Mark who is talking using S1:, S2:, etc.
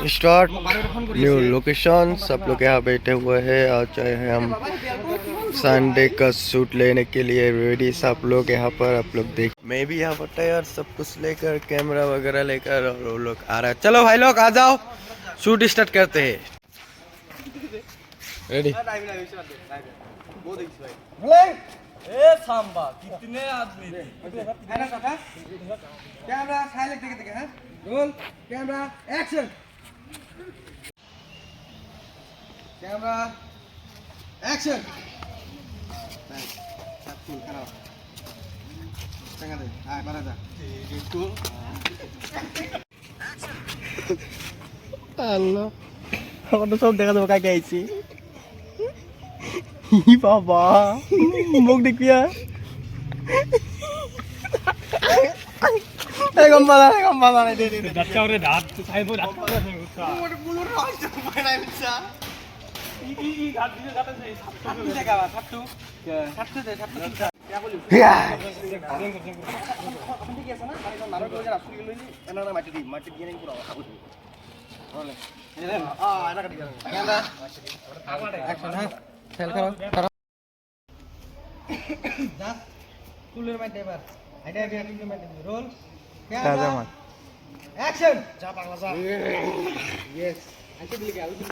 S1: Start new location. सब लोग यहाँ बैठे हुए हैं और चाहे हम संडे का शूट लेने के लिए रेडी। सब लोग यहाँ पर आप लोग देख, मैं भी यहाँ पर तैयार सब कुछ लेकर, कैमरा वगैरह लेकर, और वो लोग आ रहा है। चलो भाई लोग आ जाओ, शूट स्टार्ट करते हैं। रेडी?
S2: ए सांबा कितने आदमी थे?
S3: कैमरा साइलेंट देखे हैं। Roll camera action. Camera action. Full खराब चंगा दे हां बारा जा इसको
S2: আল্লাহ আমার তো সব দেখা যাবে কাকে আইছি ই বাবা মুখ দেখবি এরকম বালা দে দাঁতটা ওরে দাঁত চাইবো দাঁত ওরে বুলুর রইছে বানাই মিছা ই দাঁত দিয়ে দাঁত আছে সাতটু জায়গা সাতটু সাতটু দে সাতটু क्या बोलियो ঠিক আছে না মানে মারো করে রাসুল গেল এনা না মাটি দি মাটি দিয়ে পুরো খাবো বলে এনা কাটি গেল ক্যামেরা অ্যাকশন হ্যাঁ সেল করো যা কুলের মাইতে এবার আইডা আইডা কুলের মাইতে রোল ক্যামেরা অ্যাকশন যা পাগলা যা यस আইতে দিলে কি আইতে